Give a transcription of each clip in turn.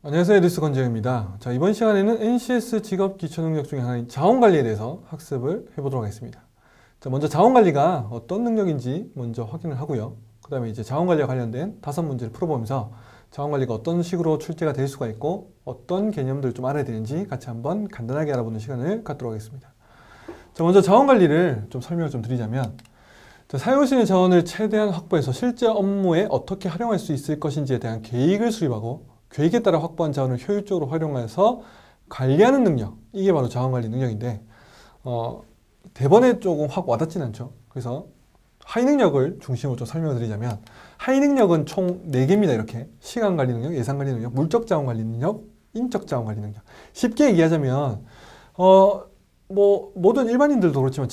안녕하세요. 에듀스 권재영입니다. 자, 이번 시간에는 NCS 직업 기초능력 중에 하나인 자원관리에 대해서 학습을 해보도록 하겠습니다. 자, 먼저 자원관리가 어떤 능력인지 먼저 확인을 하고요. 그 다음에 이제 자원관리와 관련된 5문제를 풀어보면서 자원관리가 어떤 식으로 출제가 될 수가 있고 어떤 개념들을 좀 알아야 되는지 같이 한번 간단하게 알아보는 시간을 갖도록 하겠습니다. 자, 먼저 자원관리를 좀 설명을 좀 드리자면, 자, 사용할 수 있는 자원을 최대한 확보해서 실제 업무에 어떻게 활용할 수 있을 것인지에 대한 계획을 수립하고 계획에 따라 확보한 자원을 효율적으로 활용해서 관리하는 능력, 이게 바로 자원관리 능력인데, 대번에 조금 확 와닿지는 않죠. 그래서 하위 능력을 중심으로 좀 설명을 드리자면, 하위 능력은 총 4개입니다. 이렇게 시간관리 능력, 예산관리 능력, 물적 자원관리 능력, 인적 자원관리 능력. 쉽게 얘기하자면 모든 일반인들도 그렇지만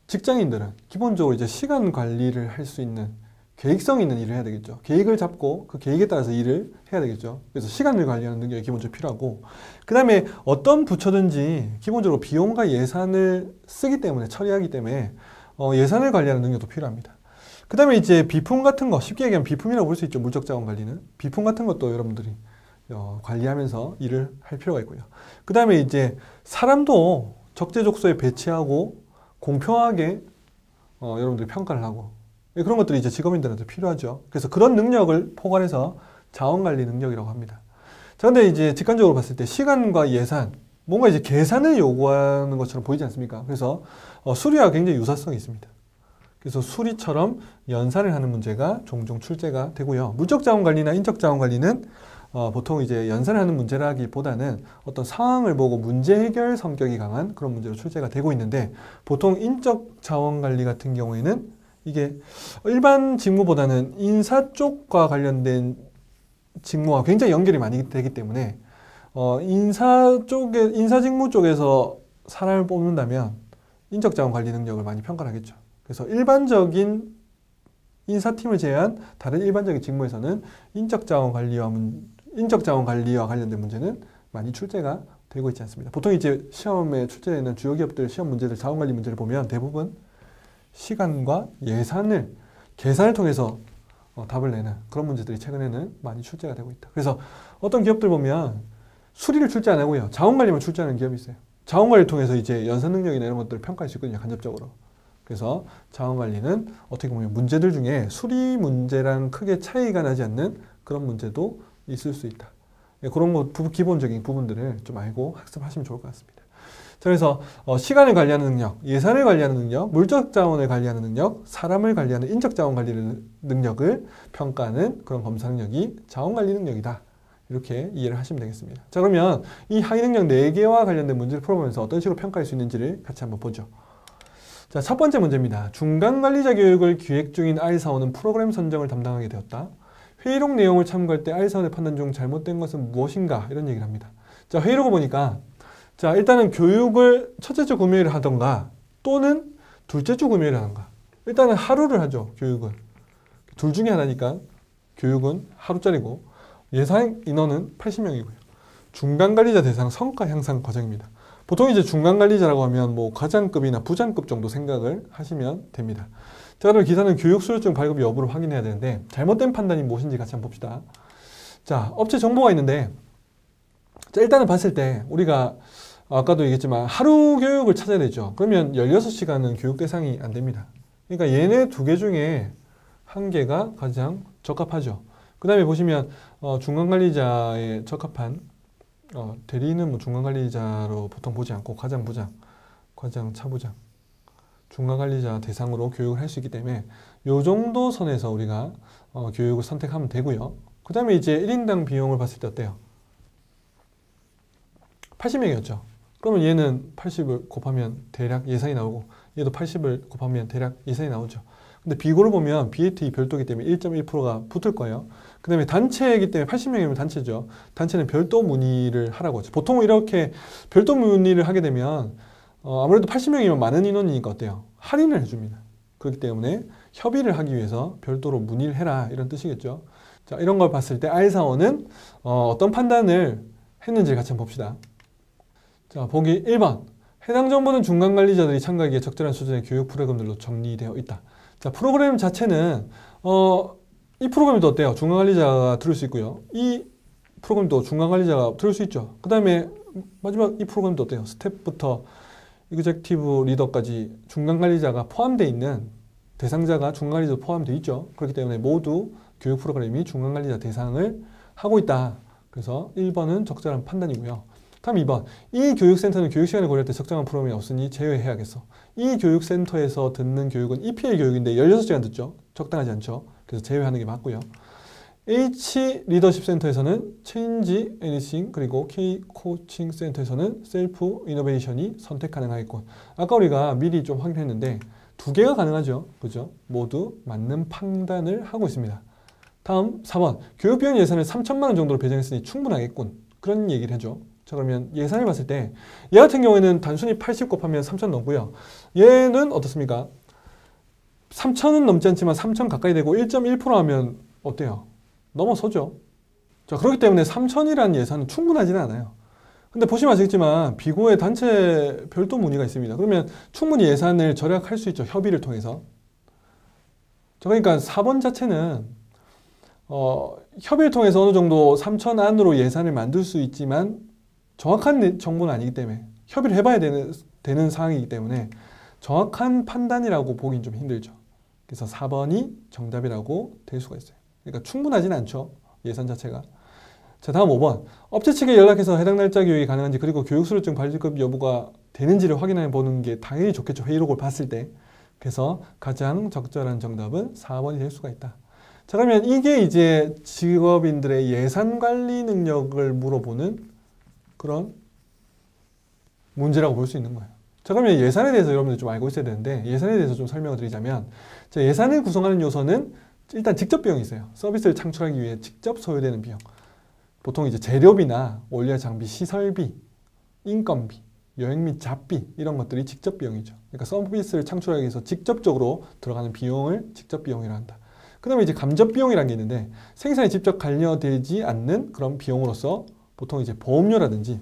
직장인들은 기본적으로 이제 시간 관리를 할 수 있는 계획성 있는 일을 해야 되겠죠. 계획을 잡고 그 계획에 따라서 일을 해야 되겠죠. 그래서 시간을 관리하는 능력이 기본적으로 필요하고, 그 다음에 어떤 부처든지 기본적으로 비용과 예산을 쓰기 때문에, 처리하기 때문에 예산을 관리하는 능력도 필요합니다. 그 다음에 이제 비품 같은 거, 쉽게 얘기하면 비품이라고 볼 수 있죠. 물적 자원 관리는. 비품 같은 것도 여러분들이 관리하면서 일을 할 필요가 있고요. 그 다음에 이제 사람도 적재적소에 배치하고 공평하게 여러분들이 평가를 하고, 그런 것들이 이제 직업인들한테 필요하죠. 그래서 그런 능력을 포괄해서 자원관리 능력이라고 합니다. 자, 근데 이제 직관적으로 봤을 때 시간과 예산, 뭔가 이제 계산을 요구하는 것처럼 보이지 않습니까? 그래서 수리와 굉장히 유사성이 있습니다. 그래서 수리처럼 연산을 하는 문제가 종종 출제가 되고요. 물적 자원관리나 인적 자원관리는 보통 이제 연산을 하는 문제라기보다는 어떤 상황을 보고 문제 해결 성격이 강한 그런 문제로 출제가 되고 있는데, 보통 인적 자원관리 같은 경우에는 이게 일반 직무보다는 인사 쪽과 관련된 직무와 굉장히 연결이 많이 되기 때문에 인사 직무 쪽에서 사람을 뽑는다면 인적 자원 관리 능력을 많이 평가를 하겠죠. 그래서 일반적인 인사팀을 제외한 다른 일반적인 직무에서는 인적 자원 관리와 관련된 문제는 많이 출제가 되고 있지 않습니다. 보통 이제 시험에 출제되는 주요 기업들 시험 문제들, 자원 관리 문제를 보면 대부분 시간과 계산을 통해서 답을 내는 그런 문제들이 최근에는 많이 출제가 되고 있다. 그래서 어떤 기업들 보면 수리를 출제 안 하고요, 자원관리만 출제하는 기업이 있어요. 자원관리를 통해서 이제 연산 능력이나 이런 것들을 평가할 수 있거든요, 간접적으로. 그래서 자원관리는 어떻게 보면 문제들 중에 수리 문제랑 크게 차이가 나지 않는 그런 문제도 있을 수 있다. 그런 거 기본적인 부분들을 좀 알고 학습하시면 좋을 것 같습니다. 자, 그래서 시간을 관리하는 능력, 예산을 관리하는 능력, 물적 자원을 관리하는 능력, 사람을 관리하는 인적 자원 관리 능력을 평가하는 그런 검사 능력이 자원 관리 능력이다. 이렇게 이해를 하시면 되겠습니다. 자, 그러면 이 하위 능력 4개와 관련된 문제를 풀어보면서 어떤 식으로 평가할 수 있는지를 같이 한번 보죠. 자, 첫 번째 문제입니다. 중간 관리자 교육을 기획 중인 R사원은 프로그램 선정을 담당하게 되었다. 회의록 내용을 참고할 때 R사원의 판단 중 잘못된 것은 무엇인가? 이런 얘기를 합니다. 자, 회의록을 보니까, 자, 일단은 교육을 첫째 주 금요일에 하던가 또는 둘째 주 금요일에 하던가, 일단은 하루를 하죠. 교육은 둘 중에 하나니까 교육은 하루짜리고, 예상 인원은 80명이고요. 중간관리자 대상 성과 향상 과정입니다. 보통 이제 중간관리자라고 하면 뭐 과장급이나 부장급 정도 생각을 하시면 됩니다. 자, 그럼 기사는 교육 수료증 발급 여부를 확인해야 되는데, 잘못된 판단이 무엇인지 같이 한번 봅시다. 자, 업체 정보가 있는데, 자, 일단은 봤을 때 우리가 아까도 얘기했지만 하루 교육을 찾아야 되죠. 그러면 16시간은 교육 대상이 안 됩니다. 그러니까 얘네 2개 중에 한 개가 가장 적합하죠. 그 다음에 보시면 중간관리자에 적합한 대리는 뭐 중간관리자로 보통 보지 않고 과장, 부장, 과장, 차부장, 중간관리자 대상으로 교육을 할 수 있기 때문에 요 정도 선에서 우리가 교육을 선택하면 되고요. 그 다음에 이제 1인당 비용을 봤을 때 어때요? 80명이었죠. 그러면 얘는 80을 곱하면 대략 예산이 나오고, 얘도 80을 곱하면 대략 예산이 나오죠. 근데 비고를 보면 BAT 별도이기 때문에 1.1%가 붙을 거예요. 그 다음에 단체이기 때문에 80명이면 단체죠. 단체는 별도 문의를 하라고 하죠. 보통 이렇게 별도 문의를 하게 되면 아무래도 80명이면 많은 인원이니까 어때요? 할인을 해줍니다. 그렇기 때문에 협의를 하기 위해서 별도로 문의를 해라, 이런 뜻이겠죠. 자, 이런 걸 봤을 때 R사원은 어떤 판단을 했는지 같이 한번 봅시다. 자, 보기 1번. 해당 정보는 중간관리자들이 참가하기에 적절한 수준의 교육 프로그램들로 정리되어 있다. 자, 프로그램 자체는 이 프로그램도 어때요? 중간관리자가 들을 수 있고요. 이 프로그램도 중간 관리자가 들을 수 있죠. 그 다음에 마지막 이 프로그램도 어때요? 스텝부터 이그젝티브 리더까지 중간 관리자가 포함되어 있는 대상자가 중간 관리자도 포함되어 있죠. 그렇기 때문에 모두 교육 프로그램이 중간 관리자 대상을 하고 있다. 그래서 1번은 적절한 판단이고요. 다음 2번. 이 교육센터는 교육 시간을 고려할 때 적정한 프로그램이 없으니 제외해야겠어. 이 교육센터에서 듣는 교육은 EPL 교육인데 16시간 듣죠. 적당하지 않죠. 그래서 제외하는 게 맞고요. H 리더십 센터에서는 체인지 애니싱 그리고 K 코칭 센터에서는 셀프 이노베이션이 선택 가능하겠고 아까 우리가 미리 좀 확인했는데 두 개가 가능하죠. 그죠? 모두 맞는 판단을 하고 있습니다. 다음 4번. 교육비용 예산을 3천만 원 정도로 배정했으니 충분하겠군. 그런 얘기를 해줘. 자, 그러면 예산을 봤을 때 얘 같은 경우에는 단순히 80 곱하면 3천 넘고요. 얘는 어떻습니까? 3천은 넘지 않지만 3천 가까이 되고 1.1% 하면 어때요? 넘어서죠. 자, 그렇기 때문에 3천이라는 예산은 충분하지는 않아요. 근데 보시면 아시겠지만 비고의 단체 별도 문의가 있습니다. 그러면 충분히 예산을 절약할 수 있죠. 협의를 통해서. 자, 그러니까 4번 자체는 협의를 통해서 어느 정도 3천 안으로 예산을 만들 수 있지만 정확한 정보는 아니기 때문에 협의를 해봐야 되는 상황이기 때문에 정확한 판단이라고 보긴 좀 힘들죠. 그래서 4번이 정답이라고 될 수가 있어요. 그러니까 충분하진 않죠. 예산 자체가. 자, 다음 5번. 업체 측에 연락해서 해당 날짜 교육이 가능한지 그리고 교육수료증 발급 여부가 되는지를 확인해 보는 게 당연히 좋겠죠. 회의록을 봤을 때. 그래서 가장 적절한 정답은 4번이 될 수가 있다. 자, 그러면 이게 이제 직업인들의 예산 관리 능력을 물어보는 그런 문제라고 볼 수 있는 거예요. 자, 그러면 예산에 대해서 여러분들 좀 알고 있어야 되는데 예산에 대해서 좀 설명을 드리자면 자, 예산을 구성하는 요소는 일단 직접 비용이 있어요. 서비스를 창출하기 위해 직접 소요되는 비용. 보통 이제 재료비나 원료 장비, 시설비, 인건비, 여행 및 잡비 이런 것들이 직접 비용이죠. 그러니까 서비스를 창출하기 위해서 직접적으로 들어가는 비용을 직접 비용이라 한다. 그 다음에 이제 간접 비용이라는 게 있는데 생산에 직접 관여되지 않는 그런 비용으로서 보통 이제 보험료라든지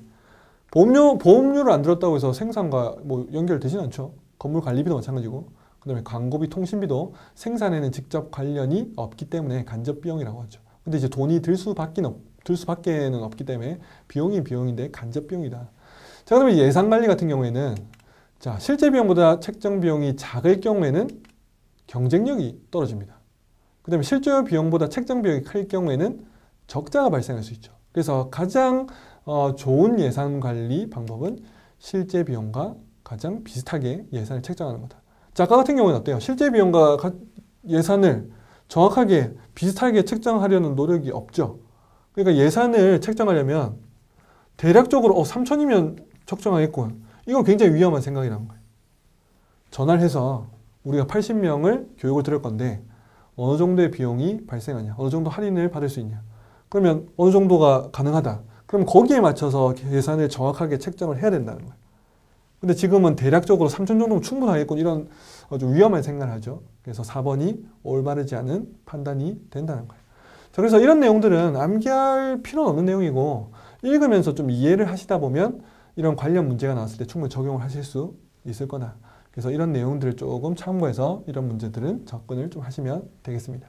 보험료를 안 들었다고 해서 생산과 뭐 연결되지는 않죠. 건물 관리비도 마찬가지고 그 다음에 광고비, 통신비도 생산에는 직접 관련이 없기 때문에 간접 비용이라고 하죠. 근데 이제 돈이 들 수밖에는 없기 때문에 비용이 비용인데 간접 비용이다. 자, 그러면 예산 관리 같은 경우에는 자, 실제 비용보다 책정 비용이 작을 경우에는 경쟁력이 떨어집니다. 그 다음에 실제 비용보다 책정 비용이 클 경우에는 적자가 발생할 수 있죠. 그래서 가장 좋은 예산 관리 방법은 실제 비용과 가장 비슷하게 예산을 책정하는 거다. 자, 아까 같은 경우는 어때요? 실제 비용과 예산을 정확하게 비슷하게 책정하려는 노력이 없죠. 그러니까 예산을 책정하려면 대략적으로 3천이면 적정하겠군. 이건 굉장히 위험한 생각이라는 거예요. 전화를 해서 우리가 80명을 교육을 들을 건데 어느 정도의 비용이 발생하냐, 어느 정도 할인을 받을 수 있냐. 그러면 어느 정도가 가능하다. 그럼 거기에 맞춰서 예산을 정확하게 책정을 해야 된다는 거예요. 근데 지금은 대략적으로 3천 정도면 충분하겠군 이런 아주 위험한 생각을 하죠. 그래서 4번이 올바르지 않은 판단이 된다는 거예요. 자, 그래서 이런 내용들은 암기할 필요는 없는 내용이고 읽으면서 좀 이해를 하시다 보면 이런 관련 문제가 나왔을 때 충분히 적용을 하실 수 있을 거다. 그래서 이런 내용들을 조금 참고해서 이런 문제들은 접근을 좀 하시면 되겠습니다.